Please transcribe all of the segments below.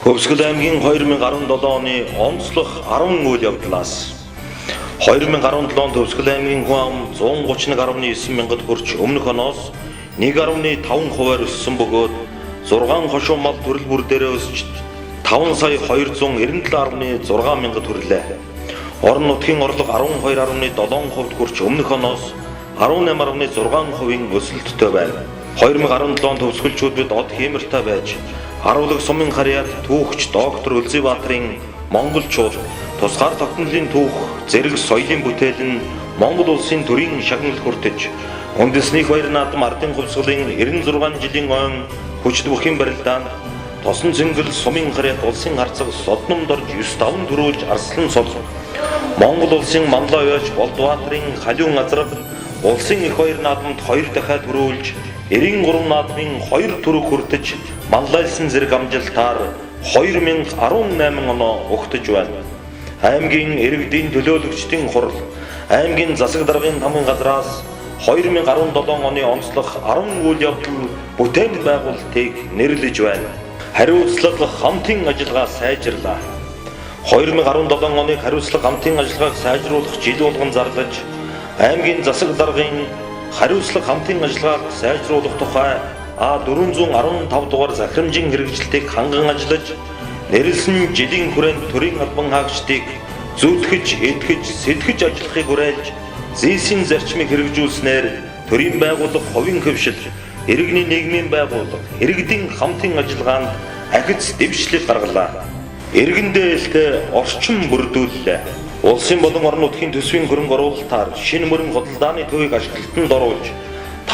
Хөвсгөл аймгийн 2017 оны онцлог 10 үйл явдлаас 2017 онд Хөвсгөл аймгийн хүн ам 131.9 мянгад хүрч өмнөх оноос 1.5% өссөн бөгөөд 6 хошуу мал төрөл бүр дээрээ өсч 5,297.6 мянгад хүрлээ. Орон нутгийн орлого 12.7% хүрч өмнөх оноос 18.6% өсөлттэй байна. 2017 онд төвсгөлчүүд од хиймэртэй байж Харуулаг сумын харьяар түүхч доктор Үлзий Баатарын Монголчууд тусгаар тогтнолын түүх зэрэг соёлын бүтээл нь Монгол улсын төрийн шагнал хүртэж үндэсний баяр наадам ардын хувьсгалын 96 жилийн ойн хүчит бүхийн барилдаанд тосон зингэл сумын харьяат улсын харцаг содном дорж 9-5 төрүүлж арслан сод Монгол улсын манлай ойч Болдбаатарын халиун азраг улсын их баяр наадамд 2 дахиад төрүүлж 93 наадмын 2 төрөг хүртэж манлайлсан зэрэг амжилтаар 2018 оноо өгтөж байна. Аймгийн иргэдийн төлөөлөгчдийн хурал, аймгийн засаг даргын тамгын газраас 2017 оны онцлог 10 үйл явдал бүтээн байгуулалтыг нэрлэж байна. Хариуцлага хамтын ажиллагаа сайжрлаа. 2017 оны хариуцлага хамтын ажиллагааг сайжруулах жил болгон зарлаж, аймгийн засаг даргын хариуцлага хамтын ажиллагааг сайжруулах тухай А415 дугаар захирамжийн хэрэгжилтийг ханган ажиллаж, нэрлсэн жилийн хүрээнд төрийн албан хаагчдыг зүтгэж, этгэж, сэтгэж ажиллахыг уриалж, зээсийн зарчмыг хэрэгжүүлснээр төрийн байгууллага хувийн хөвшил, иргэний нийгмийн байгууллага, иргэдийн хамтын ажиллагаанд ахиц дэвшлэл гаргалаа. Иргэн дээлтэй орчин бүрдүүллээ. Улсын болон орон нутгийн төсвийн хөрөнгө оруулалтаар шинэ мөрөн худалдааны төвийг ашиглалтанд оруулж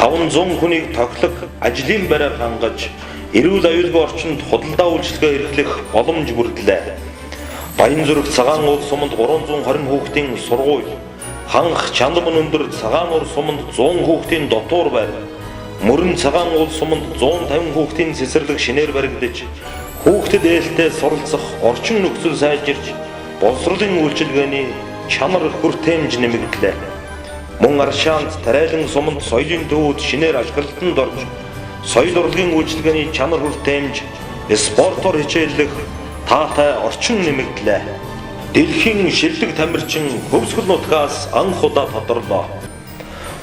500 хүнийг тоглох ажлын байраар хангаж эрүүл аюулгүй орчинд худалдаа үйлчилгээ эрхлэх боломж бүрдлээ. Баянзүрх цагаан уул суманд 320 хүүхдийн сургууль, ханх чанам өндөр цагаан уур суманд 100 хүүхдийн дотуур байр, мөрөн цагаан уул суманд 150 хүүхдийн цэцэрлэг шинээр баригдаж, хүүхдэд ээлтэй суралцах орчин нөхцөл сайжирч, боловсролын үйлчилгээний чанар хүртээмж нэмэгдлээ. Мөн Аршаанд Тарайлан суманд соёлын төвүүд шинээр ашиглалтанд орж, соёл урлагийн үйлчилгээний чанар хүртээмж, спортоор хичээллэх таатай орчин нэмэгдлээ. Дэлхийн шилдэг тамирчин Хөвсгөл нутгаас анх удаа тодорлоо.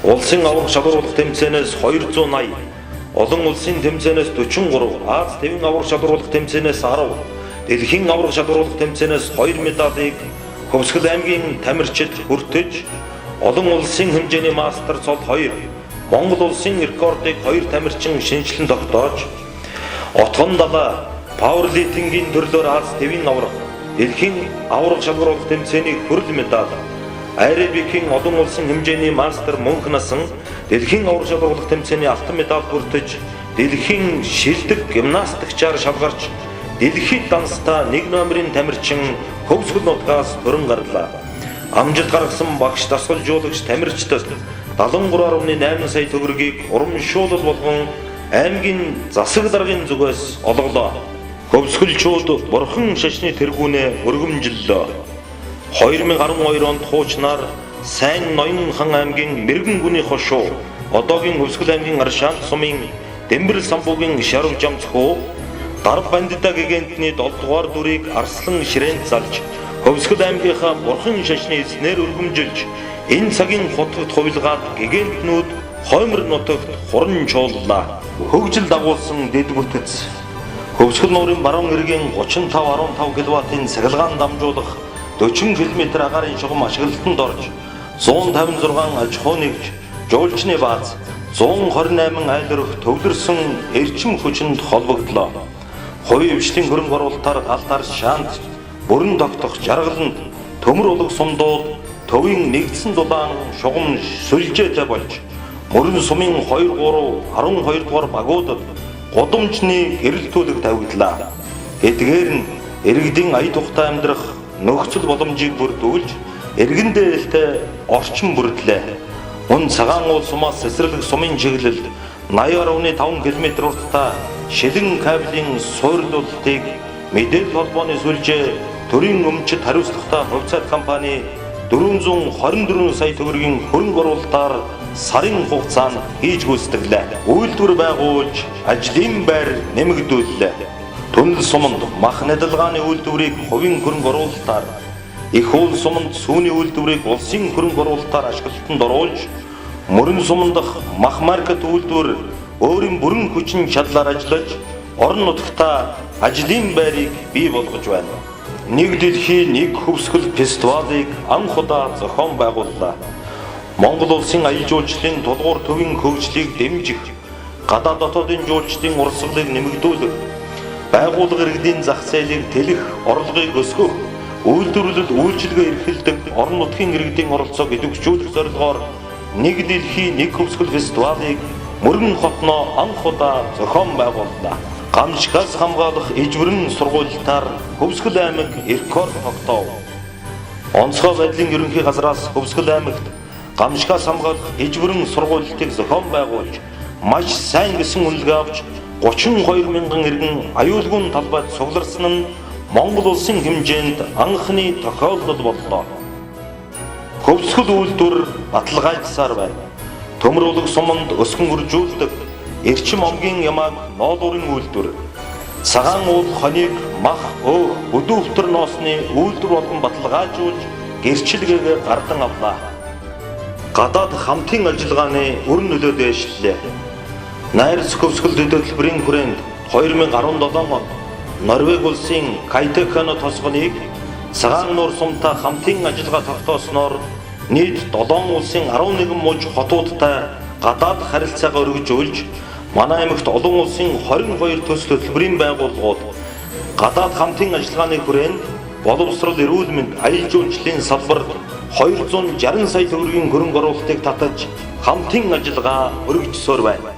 Улсын аварга шалгаруулах тэмцээнээс 280, олон улсын тэмцээнээс 43, Аз тэвэн аварга шалгаруулах тэмцээнээс 10, дэлхийн аварга шалгаруулах тэмцээнээс 2 медалийг Хөвсгөл аймгийн тамирчид хүртэж, олон улсын хэмжээний мастер цол 2, Монгол улсын рекордыг 2 тамирчин шинжилэн тогтоож, отгон далаа, пауэрлифтингийн төрлөөр Аз тэвэн аварга, дэлхийн аварга шалгаруулах тэмцээний хүрэл медаль, аэробикийн олон улсын хэмжээний мастер мөнх насан дэлхийн аварга шалгаруулах тэмцээний алтан медаль хүртэж, дэлхийн шилдэг гимнастикчаар шалгарч, дэлхийд данстай 1 номерын тамирчин Хөвсгөл нутгаас төрөн гарлаа. Амжилт гаргасан багш дасгалжуулагч тамирчдад 73.8 сая төгрөгийг урамшуулал болгон аймгийн засаг даргын зүгээс олголоо. Хөвсгөлчүүд бурхан шашны тэргүүнээ өргөмжлөлөө. 2012 онд хуучнаар Сайн Ноёнхан аймгийн Мэргэн гүний хошуу, одоогийн Хөвсгөл аймгийн Аршаанд сумын Дэмбэрэл самбуугийн Шарав жамцхүү Дарб бандита гэгэнтний 7 дугаар дүрийг арслан ширээнд залж, Хөвсгөл аймгийнхаа бурхан шашны эзнэр өргөмжилж, энэ цагийн хотгот хувилгаад гэгэнтнүүд хоймор нутагт хуран чууллаа. Хөгжил дагуулсан дэд бүтэц. Хөвсгөл нуурын баруун эргийн 35.15 кВт-ийн сахилгаан дамжуулах 40 км агаарын шугам ашиглалтанд орж, 156 аж ахуй нэгж, жуулчны бааз, 128 айл өрх төвлөрсөн эрчим хүчинд холбогдлоо. Хувийн хвшлийн хөрөнгө оруулалтаар галтар шаанд, бүрэн тогтох жаргаланд төмөр улаг сумдууд төвийн нэгдсэн дулаан шугам сүлжээтэй болж, мөрөн сумын 2-3-12 дугаар багуудад гудамжны гэрэлтүүлэг тавигдлаа. Эдгээр нь иргэдийн ая тухтай амьдрах нөхцөл боломжийг бүрдүүлж, иргэн дээлтэй орчин бүрдлээ. Мөн цагаан уул сумаас цэцэрлэг сумын чиглэлд 80.5 км урттай шилэн кабелийн суйрлуулалтыг мэдээлэл холбооны сүлжээ төрийн өмчит хариуцлагатай хувьцаат компани 424 сая төгрөгийн хөрөнгө оруулалтаар сарын хугацаанд хийж гүйцэтгэлээ. Үйлдвэр байгуулж, ажлын байр нэмэгдүүллээ. Түнэл суманд мах нэдэлгааны үйлдвэрийг хувийн хөрөнгө оруулалтаар, их уул суманд сүүний үйлдвэрийг улсын хөрөнгө оруулалтаар ашиглалтанд оруулж, мөрөн сумандах мах маркет үйлдвэр өөрийн бүрэн хүчин чадлаар ажиллаж, орон нутагта ажлын байрыг бий болгож байна. Нэг дэлхийн нэг хөвсгөл фестивалыг анх удаа зохион байгууллаа. Монгол улсын аялал жуулчлалын тулгуур төвийн хөгжлийг дэмжих, гадаад дотоодын жуулчлалын урсгалыг нэмэгдүүлэх, байгууллага иргэдийн зах зээлийг тэлэх, орлогыг өсгөх, үйлдвэрлэл үйлчилгээ эрхэлдэг, орон нутгийн иргэдийн оролцоог идэвхжүүлэх зорилгоор нэг дэлхийн нэг хөвсгөл фестивалыг Мөргөн хотноо анх удаа зохион байгууллаа. Гамшигаас хамгаалах ижвэрэн сургуультаар Хөвсгөл аймаг рекорд тогтоов. Онцгой байдлын ерөнхий газраас Хөвсгөл аймагт гамшигаас хамгаалах ижвэрэн сургуультыг зохион байгуулж, маш сайн гисэн үнэлгээ авч 32 мянган иргэн аюулгүй талбайд цугларсан нь Монгол улсын хэмжээнд анхны тохиолдол боллоо. Хөвсгөл үйлдвэр баталгаажсаар байна. Төмөр улаг суманд өсгөн үржүүлдэг эрчим омгийн ямааг ноолуурын үйлдвэр, цагаан уул хоныг мах, өөх, өдөөвтөр ноосны үйлдвэр болгон баталгаажуулж гэрчлэгээ гардан авлаа. Гадаад хамтын ажиллагааны өр нөлөө дэвшлээ. Найрс хөвсгөл хөтөлбөрийн хүрээнд 2017 он Норвеги улсын Кайтекано тосгоныг цагаан нуур сумтай хамтын ажиллагаа тогтоосноор нийт 7 улсын 11 муж хотуудтай гадаад харилцаагаа өргөжүүлж, манай аймагт олон улсын 22 төсөл хөтөлбөрийн байгууллагууд гадаад хамтын ажиллагааны хүрээнд боловсрол, эрүүл мэнд, аялал жуулчлалын салбарт 260 сая төгрөгийн хөрөнгө оруулалтыг татаж хамтын ажиллагаа өргөжсөөр байна.